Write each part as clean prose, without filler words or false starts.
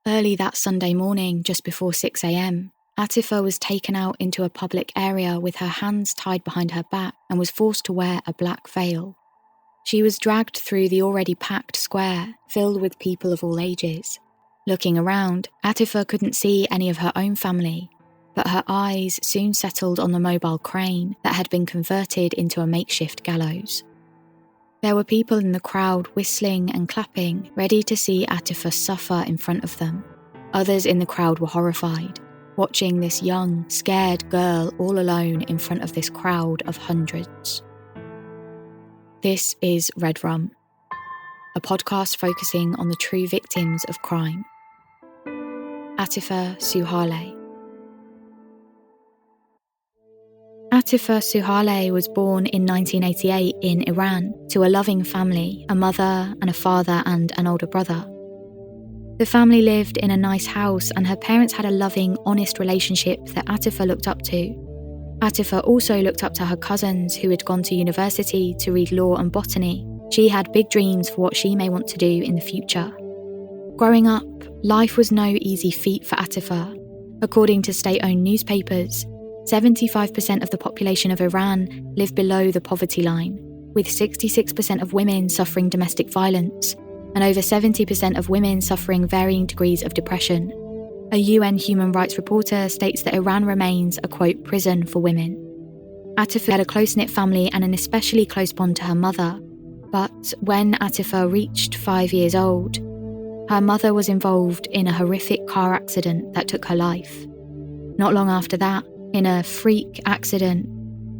Early that Sunday morning, just before 6 a.m, Atefah was taken out into a public area with her hands tied behind her back and was forced to wear a black veil. She was dragged through the already packed square, filled with people of all ages. Looking around, Atefah couldn't see any of her own family, but her eyes soon settled on the mobile crane that had been converted into a makeshift gallows. There were people in the crowd whistling and clapping, ready to see Atefah suffer in front of them. Others in the crowd were horrified, watching this young, scared girl all alone in front of this crowd of hundreds. This is Red Rum, a podcast focusing on the true victims of crime. Atefah Suhale. Atefah Suhale was born in 1988 in Iran to a loving family, a mother and a father and an older brother. The family lived in a nice house and her parents had a loving, honest relationship that Atefah looked up to. Atefah also looked up to her cousins who had gone to university to read law and botany. She had big dreams for what she may want to do in the future. Growing up, life was no easy feat for Atefah. According to state-owned newspapers, 75% of the population of Iran live below the poverty line, with 66% of women suffering domestic violence and over 70% of women suffering varying degrees of depression. A UN human rights reporter states that Iran remains a, quote, prison for women. Atefah had a close-knit family and an especially close bond to her mother, but when Atefah reached 5 years old, her mother was involved in a horrific car accident that took her life. Not long after that, in a freak accident,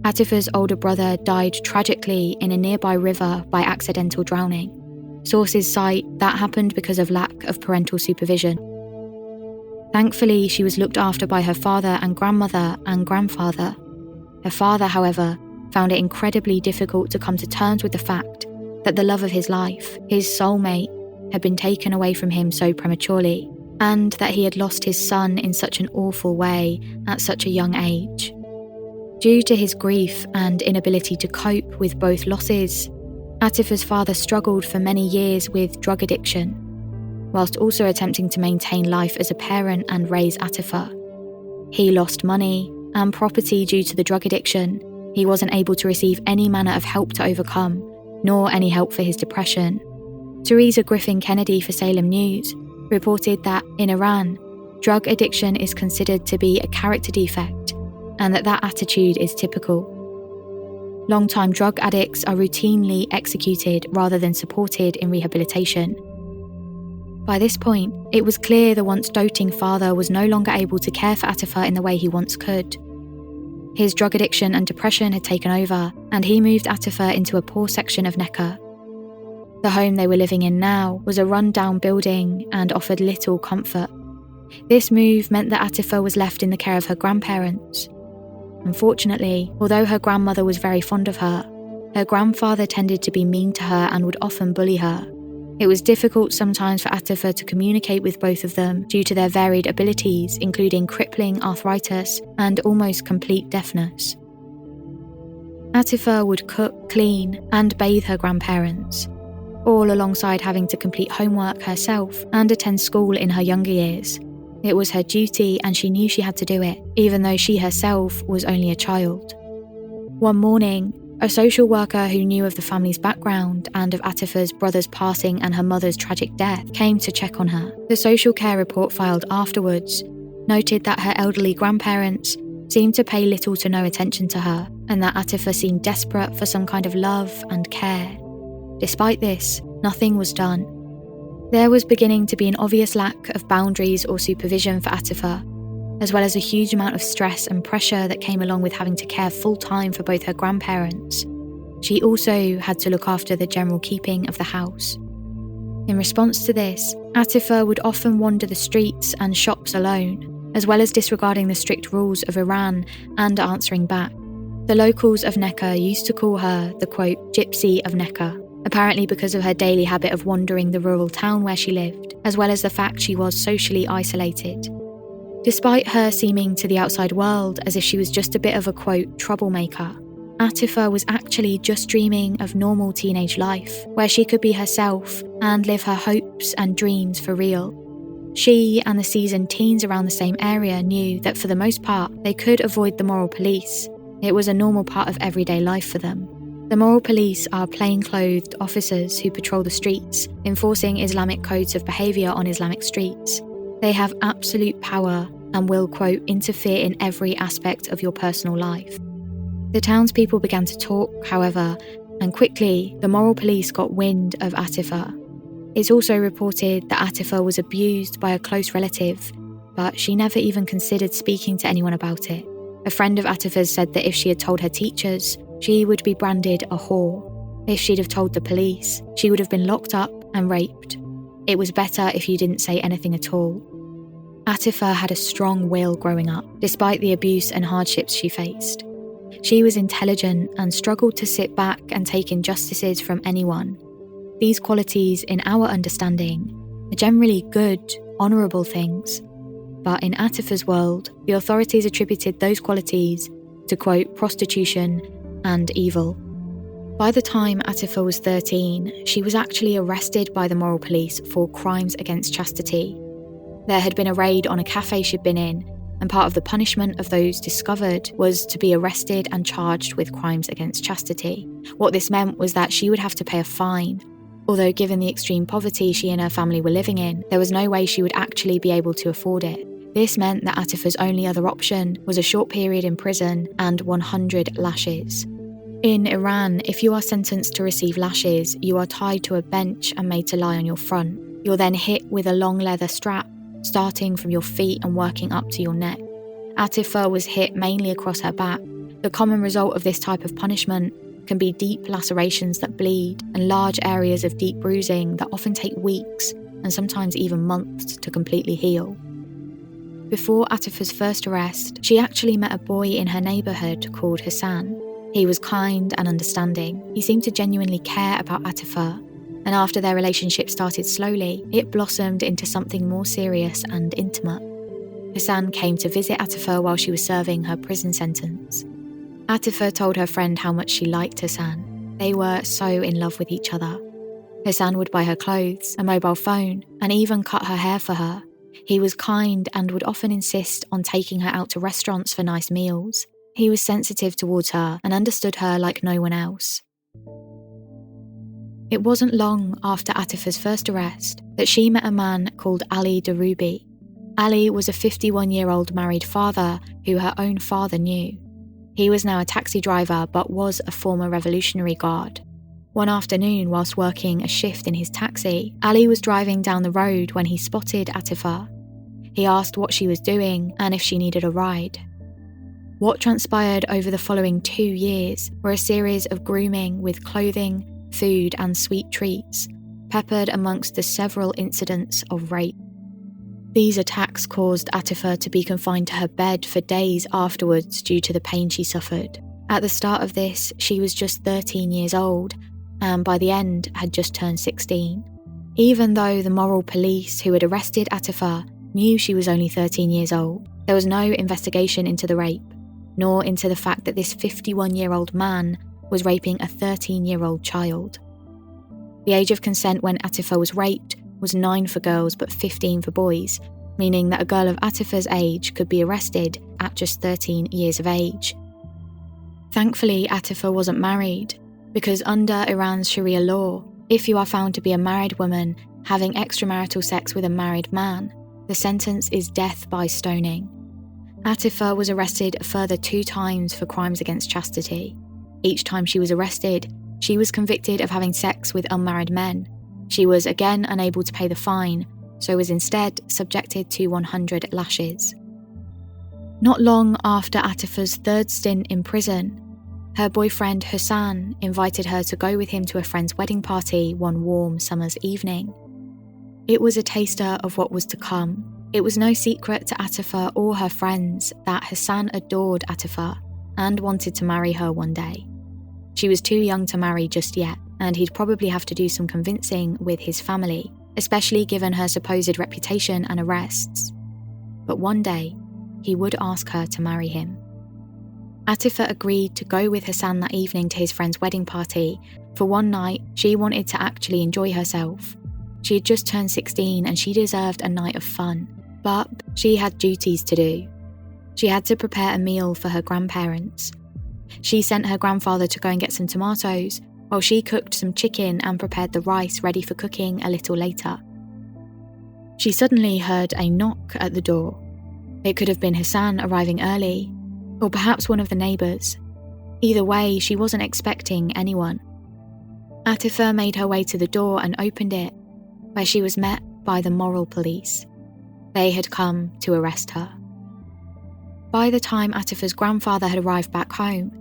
Atefah's older brother died tragically in a nearby river by accidental drowning. Sources cite that happened because of lack of parental supervision. Thankfully, she was looked after by her father and grandmother and grandfather. Her father, however, found it incredibly difficult to come to terms with the fact that the love of his life, his soulmate, had been taken away from him so prematurely, and that he had lost his son in such an awful way at such a young age. Due to his grief and inability to cope with both losses, Atefah's father struggled for many years with drug addiction, whilst also attempting to maintain life as a parent and raise Atefah. He lost money and property due to the drug addiction. He wasn't able to receive any manner of help to overcome, nor any help for his depression. Teresa Griffin Kennedy for Salem News reported that in Iran, drug addiction is considered to be a character defect and that attitude is typical. Long-time drug addicts are routinely executed rather than supported in rehabilitation. By this point, it was clear the once doting father was no longer able to care for Atefah in the way he once could. His drug addiction and depression had taken over, and he moved Atefah into a poor section of Nekka. The home they were living in now was a run-down building and offered little comfort. This move meant that Atefah was left in the care of her grandparents. Unfortunately, although her grandmother was very fond of her, her grandfather tended to be mean to her and would often bully her. It was difficult sometimes for Atefah to communicate with both of them due to their varied abilities, including crippling arthritis and almost complete deafness. Atefah would cook, clean, and bathe her grandparents, all alongside having to complete homework herself and attend school in her younger years. It was her duty and she knew she had to do it, even though she herself was only a child. One morning, a social worker who knew of the family's background and of Atefah's brother's passing and her mother's tragic death came to check on her. The social care report filed afterwards noted that her elderly grandparents seemed to pay little to no attention to her, and that Atefah seemed desperate for some kind of love and care. Despite this, nothing was done. There was beginning to be an obvious lack of boundaries or supervision for Atefah, as well as a huge amount of stress and pressure that came along with having to care full-time for both her grandparents. She also had to look after the general keeping of the house. In response to this, Atefah would often wander the streets and shops alone, as well as disregarding the strict rules of Iran and answering back. The locals of Nekka used to call her the, quote, gypsy of Nekka, apparently because of her daily habit of wandering the rural town where she lived, as well as the fact she was socially isolated. Despite her seeming to the outside world as if she was just a bit of a, quote, troublemaker, Atefah was actually just dreaming of normal teenage life, where she could be herself and live her hopes and dreams for real. She and the seasoned teens around the same area knew that for the most part, they could avoid the moral police. It was a normal part of everyday life for them. The moral police are plain-clothed officers who patrol the streets, enforcing Islamic codes of behaviour on Islamic streets. They have absolute power and will, quote, interfere in every aspect of your personal life. The townspeople began to talk, however, and quickly the moral police got wind of Atefah. It's also reported that Atefah was abused by a close relative, but she never even considered speaking to anyone about it. A friend of Atefah's said that if she had told her teachers, she would be branded a whore. If she'd have told the police, she would have been locked up and raped. It was better if you didn't say anything at all. Atefah had a strong will growing up, despite the abuse and hardships she faced. She was intelligent and struggled to sit back and take injustices from anyone. These qualities, in our understanding, are generally good, honourable things. But in Atefah's world, the authorities attributed those qualities to, quote, prostitution and evil. By the time Atefah was 13, she was actually arrested by the moral police for crimes against chastity. There had been a raid on a cafe she'd been in, and part of the punishment of those discovered was to be arrested and charged with crimes against chastity. What this meant was that she would have to pay a fine. Although given the extreme poverty she and her family were living in, there was no way she would actually be able to afford it. This meant that Atefah's only other option was a short period in prison and 100 lashes. In Iran, if you are sentenced to receive lashes, you are tied to a bench and made to lie on your front. You're then hit with a long leather strap, starting from your feet and working up to your neck. Atefah was hit mainly across her back. The common result of this type of punishment can be deep lacerations that bleed and large areas of deep bruising that often take weeks and sometimes even months to completely heal. Before Atefah's first arrest, she actually met a boy in her neighbourhood called Hassan. He was kind and understanding. He seemed to genuinely care about Atefah, and after their relationship started slowly, it blossomed into something more serious and intimate. Hassan came to visit Atefah while she was serving her prison sentence. Atefah told her friend how much she liked Hassan. They were so in love with each other. Hassan would buy her clothes, a mobile phone, and even cut her hair for her. He was kind and would often insist on taking her out to restaurants for nice meals. He was sensitive towards her and understood her like no one else. It wasn't long after Atefah's first arrest that she met a man called Ali Darubi. Ali was a 51-year-old married father who her own father knew. He was now a taxi driver but was a former Revolutionary Guard. One afternoon, whilst working a shift in his taxi, Ali was driving down the road when he spotted Atefah. He asked what she was doing and if she needed a ride. What transpired over the following 2 years were a series of grooming with clothing, food and sweet treats, peppered amongst the several incidents of rape. These attacks caused Atefah to be confined to her bed for days afterwards due to the pain she suffered. At the start of this, she was just 13 years old, and by the end had just turned 16. Even though the moral police who had arrested Atefah knew she was only 13 years old, there was no investigation into the rape, nor into the fact that this 51-year-old man was raping a 13-year-old child. The age of consent when Atefah was raped was 9 for girls but 15 for boys, meaning that a girl of Atefah's age could be arrested at just 13 years of age. Thankfully, Atefah wasn't married, because under Iran's Sharia law, if you are found to be a married woman having extramarital sex with a married man, the sentence is death by stoning. Atefah was arrested a further 2 times for crimes against chastity. Each time she was arrested, she was convicted of having sex with unmarried men. She was again unable to pay the fine, so was instead subjected to 100 lashes. Not long after Atefah's 3rd stint in prison, her boyfriend Hassan invited her to go with him to a friend's wedding party one warm summer's evening. It was a taster of what was to come. It was no secret to Atefah or her friends that Hassan adored Atefah and wanted to marry her one day. She was too young to marry just yet, and he'd probably have to do some convincing with his family, especially given her supposed reputation and arrests. But one day, he would ask her to marry him. Atefah agreed to go with Hassan that evening to his friend's wedding party. For one night, she wanted to actually enjoy herself. She had just turned 16 and she deserved a night of fun, but she had duties to do. She had to prepare a meal for her grandparents. She sent her grandfather to go and get some tomatoes, while she cooked some chicken and prepared the rice ready for cooking a little later. She suddenly heard a knock at the door. It could have been Hassan arriving early, or perhaps one of the neighbours. Either way, she wasn't expecting anyone. Atefah made her way to the door and opened it, where she was met by the moral police. They had come to arrest her. By the time Atefah's grandfather had arrived back home,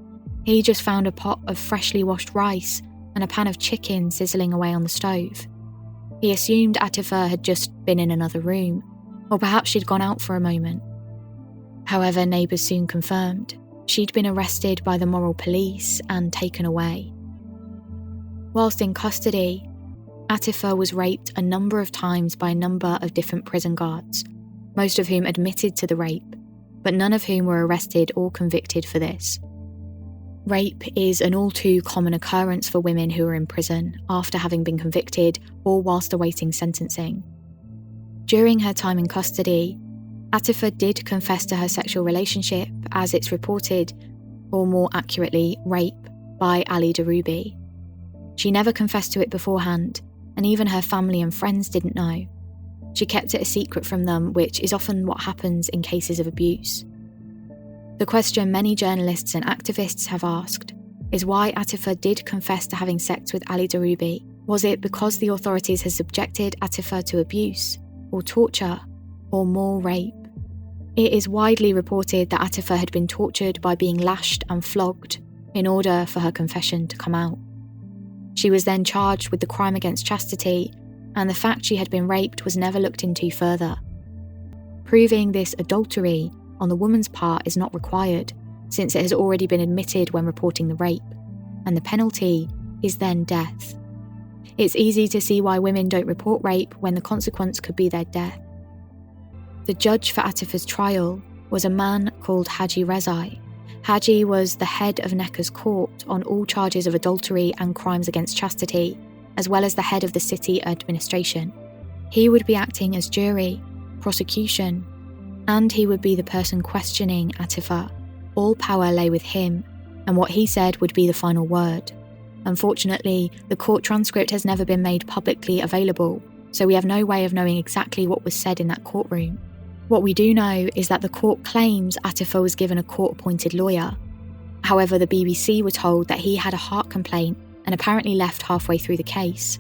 he just found a pot of freshly washed rice and a pan of chicken sizzling away on the stove. He assumed Atefah had just been in another room, or perhaps she'd gone out for a moment. However, neighbours soon confirmed she'd been arrested by the moral police and taken away. Whilst in custody, Atefah was raped a number of times by a number of different prison guards, most of whom admitted to the rape, but none of whom were arrested or convicted for this. Rape is an all too common occurrence for women who are in prison after having been convicted or whilst awaiting sentencing. During her time in custody, Atefah did confess to her sexual relationship, as it's reported, or more accurately, rape, by Ali Darubi. She never confessed to it beforehand, and even her family and friends didn't know. She kept it a secret from them, which is often what happens in cases of abuse. The question many journalists and activists have asked is why Atefah did confess to having sex with Ali Darubi. Was it because the authorities had subjected Atefah to abuse, or torture, or more rape? It is widely reported that Atefah had been tortured by being lashed and flogged in order for her confession to come out. She was then charged with the crime against chastity, and the fact she had been raped was never looked into further. Proving this adultery on the woman's part is not required, since it has already been admitted when reporting the rape, and the penalty is then death. It's easy to see why women don't report rape when the consequence could be their death. The judge for Atefah's trial was a man called Haji Rezai. Haji was the head of Neckar's court on all charges of adultery and crimes against chastity, as well as the head of the city administration. He would be acting as jury, prosecution, and he would be the person questioning Atefah. All power lay with him, and what he said would be the final word. Unfortunately, the court transcript has never been made publicly available, so we have no way of knowing exactly what was said in that courtroom. What we do know is that the court claims Atefah was given a court-appointed lawyer. However, the BBC were told that he had a heart complaint and apparently left halfway through the case.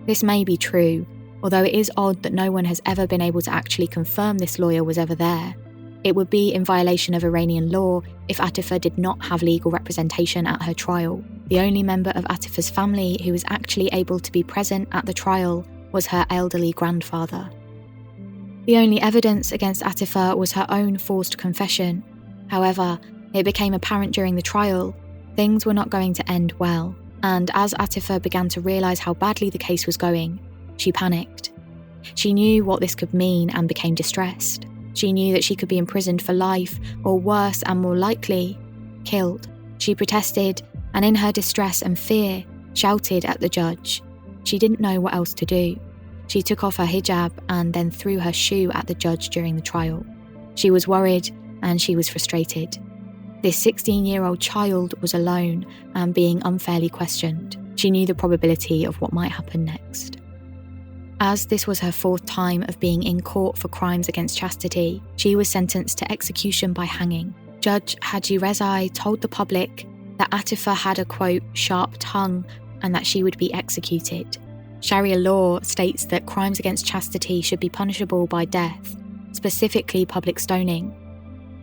This may be true, although it is odd that no one has ever been able to actually confirm this lawyer was ever there. It would be in violation of Iranian law if Atefah did not have legal representation at her trial. The only member of Atefah's family who was actually able to be present at the trial was her elderly grandfather. The only evidence against Atefah was her own forced confession. However, it became apparent during the trial things were not going to end well, and as Atefah began to realise how badly the case was going, she panicked. She knew what this could mean and became distressed. She knew that she could be imprisoned for life, or worse and more likely, killed. She protested, and in her distress and fear, shouted at the judge. She didn't know what else to do. She took off her hijab and then threw her shoe at the judge during the trial. She was worried and she was frustrated. This 16-year-old child was alone and being unfairly questioned. She knew the probability of what might happen next. As this was her fourth time of being in court for crimes against chastity, she was sentenced to execution by hanging. Judge Haji Rezai told the public that Atefah had a, quote, sharp tongue and that she would be executed. Sharia law states that crimes against chastity should be punishable by death, specifically public stoning.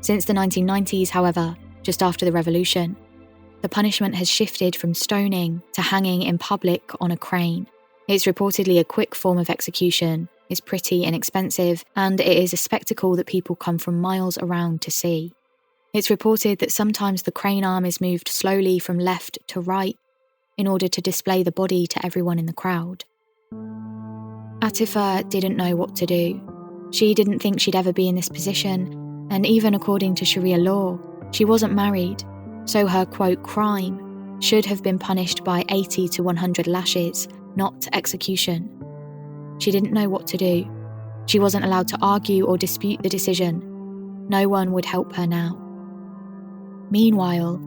Since the 1990s, however, just after the revolution, the punishment has shifted from stoning to hanging in public on a crane. It's reportedly a quick form of execution, is pretty inexpensive, and it is a spectacle that people come from miles around to see. It's reported that sometimes the crane arm is moved slowly from left to right in order to display the body to everyone in the crowd. Atefah didn't know what to do. She didn't think she'd ever be in this position, and even according to Sharia law, she wasn't married, so her, quote, crime should have been punished by 80 to 100 lashes, not execution. She didn't know what to do. She wasn't allowed to argue or dispute the decision. No one would help her now. Meanwhile,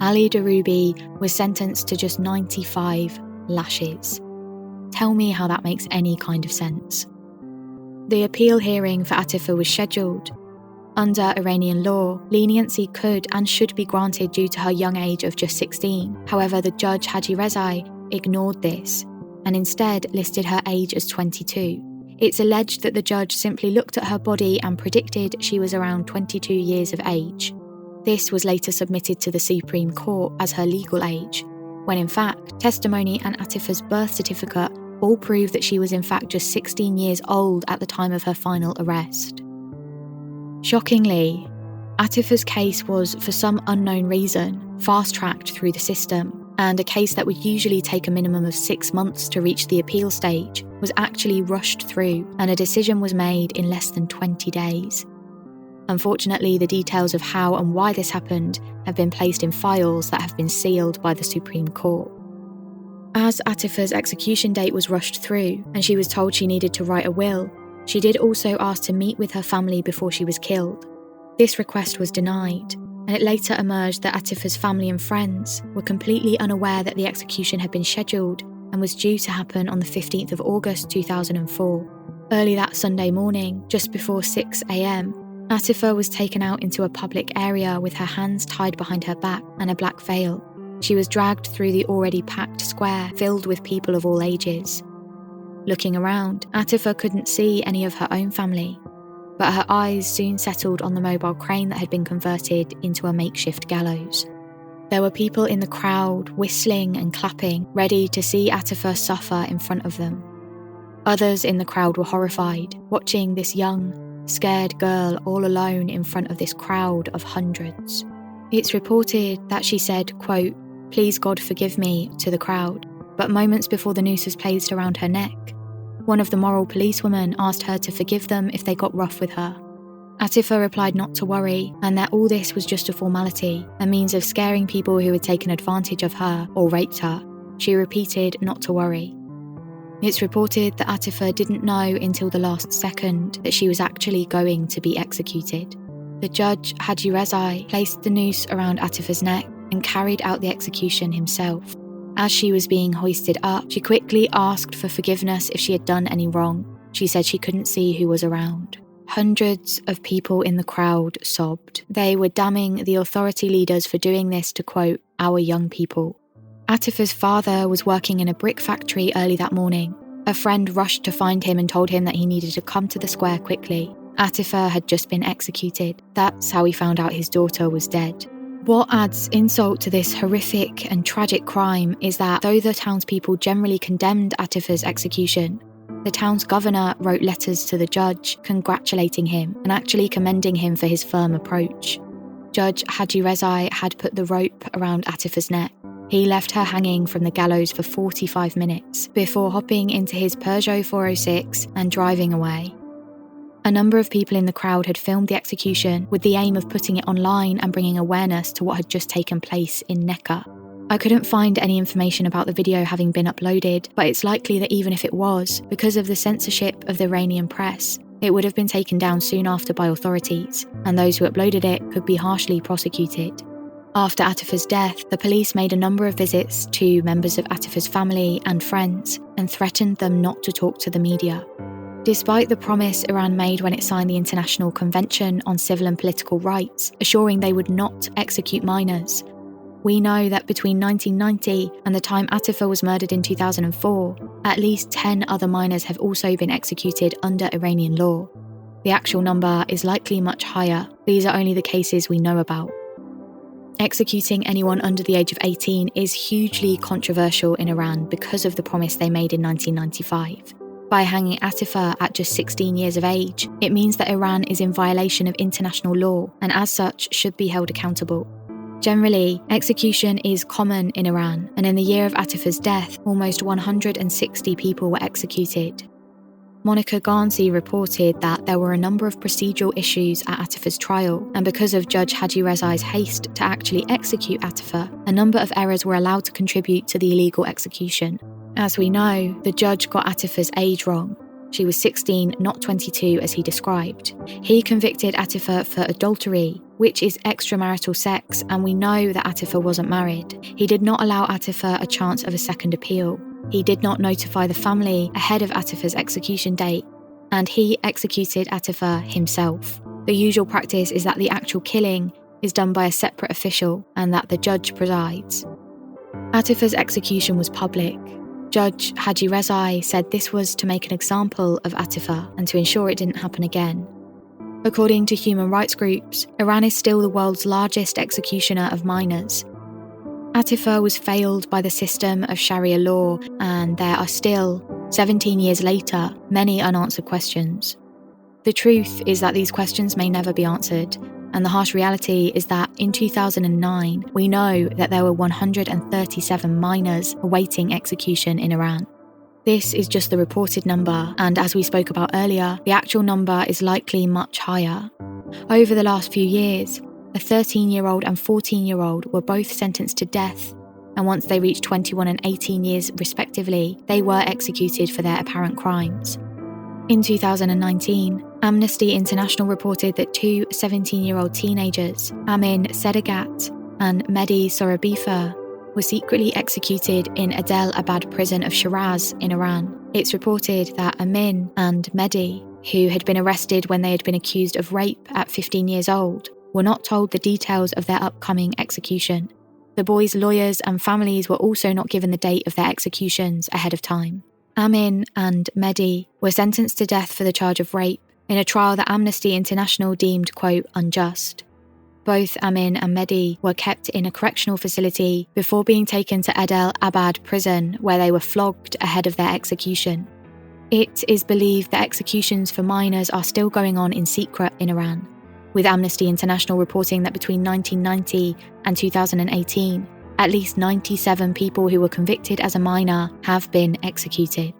Ali Darubi was sentenced to just 95 lashes. Tell me how that makes any kind of sense. The appeal hearing for Atefah was scheduled. Under Iranian law, leniency could and should be granted due to her young age of just 16. However, the judge Haji Rezai ignored this and instead listed her age as 22. It's alleged that the judge simply looked at her body and predicted she was around 22 years of age. This was later submitted to the Supreme Court as her legal age, when in fact, testimony and Atefah's birth certificate all prove that she was in fact just 16 years old at the time of her final arrest. Shockingly, Atefah's case was, for some unknown reason, fast-tracked through the system, and a case that would usually take a minimum of 6 months to reach the appeal stage was actually rushed through, and a decision was made in less than 20 days. Unfortunately, the details of how and why this happened have been placed in files that have been sealed by the Supreme Court. As Atefah's execution date was rushed through, and she was told she needed to write a will, she did also ask to meet with her family before she was killed. This request was denied, and it later emerged that Atefah's family and friends were completely unaware that the execution had been scheduled and was due to happen on the 15th of August 2004. Early that Sunday morning, just before 6 a.m, Atefah was taken out into a public area with her hands tied behind her back and a black veil. She was dragged through the already packed square filled with people of all ages. Looking around, Atefah couldn't see any of her own family, but her eyes soon settled on the mobile crane that had been converted into a makeshift gallows. There were people in the crowd whistling and clapping, ready to see Atefah suffer in front of them. Others in the crowd were horrified, watching this young, scared girl all alone in front of this crowd of hundreds. It's reported that she said, quote, "Please God forgive me," to the crowd, but moments before the noose was placed around her neck, one of the moral policewomen asked her to forgive them if they got rough with her. Atefah replied not to worry, and that all this was just a formality, a means of scaring people who had taken advantage of her or raped her. She repeated not to worry. It's reported that Atefah didn't know until the last second that she was actually going to be executed. The judge, Haji Rezai, placed the noose around Atefah's neck and carried out the execution himself. As she was being hoisted up, she quickly asked for forgiveness if she had done any wrong. She said she couldn't see who was around. Hundreds of people in the crowd sobbed. They were damning the authority leaders for doing this to, quote, "our young people." Atefah's father was working in a brick factory early that morning. A friend rushed to find him and told him that he needed to come to the square quickly. Atefah had just been executed. That's how he found out his daughter was dead. What adds insult to this horrific and tragic crime is that though the townspeople generally condemned Atefah's execution, the town's governor wrote letters to the judge congratulating him and actually commending him for his firm approach. Judge Haji Rezai had put the rope around Atefah's neck. He left her hanging from the gallows for 45 minutes before hopping into his Peugeot 406 and driving away. A number of people in the crowd had filmed the execution with the aim of putting it online and bringing awareness to what had just taken place in Nekka. I couldn't find any information about the video having been uploaded, but it's likely that even if it was, because of the censorship of the Iranian press, it would have been taken down soon after by authorities, and those who uploaded it could be harshly prosecuted. After Atefah's death, the police made a number of visits to members of Atefah's family and friends and threatened them not to talk to the media. Despite the promise Iran made when it signed the International Convention on Civil and Political Rights, assuring they would not execute minors, we know that between 1990 and the time Atefah was murdered in 2004, at least 10 other minors have also been executed under Iranian law. The actual number is likely much higher. These are only the cases we know about. Executing anyone under the age of 18 is hugely controversial in Iran because of the promise they made in 1995. By hanging Atefah at just 16 years of age, it means that Iran is in violation of international law and as such should be held accountable. Generally, execution is common in Iran, and in the year of Atefah's death, almost 160 people were executed. Monica Garnsey reported that there were a number of procedural issues at Atefah's trial, and because of Judge Haji Rezai's haste to actually execute Atefah, a number of errors were allowed to contribute to the illegal execution. As we know, the judge got Atefah's age wrong. She was 16, not 22 as he described. He convicted Atefah for adultery, which is extramarital sex, and we know that Atefah wasn't married. He did not allow Atefah a chance of a second appeal. He did not notify the family ahead of Atefah's execution date, and he executed Atefah himself. The usual practice is that the actual killing is done by a separate official and that the judge presides. Atefah's execution was public. Judge Haji Rezai said this was to make an example of Atefah and to ensure it didn't happen again. According to human rights groups, Iran is still the world's largest executioner of minors. Atefah was failed by the system of Sharia law, and there are still, 17 years later, many unanswered questions. The truth is that these questions may never be answered, and the harsh reality is that in 2009, we know that there were 137 minors awaiting execution in Iran. This is just the reported number, and as we spoke about earlier, the actual number is likely much higher. Over the last few years, a 13-year-old and 14-year-old were both sentenced to death, and once they reached 21 and 18 years respectively, they were executed for their apparent crimes. In 2019, Amnesty International reported that two 17-year-old teenagers, Amin Sedagat and Mehdi Sorabifa, were secretly executed in Adel Abad prison of Shiraz in Iran. It's reported that Amin and Mehdi, who had been arrested when they had been accused of rape at 15 years old, were not told the details of their upcoming execution. The boys' lawyers and families were also not given the date of their executions ahead of time. Amin and Mehdi were sentenced to death for the charge of rape in a trial that Amnesty International deemed, quote, unjust. Both Amin and Mehdi were kept in a correctional facility before being taken to Adel Abad prison, where they were flogged ahead of their execution. It is believed that executions for minors are still going on in secret in Iran, with Amnesty International reporting that between 1990 and 2018, at least 97 people who were convicted as a minor have been executed.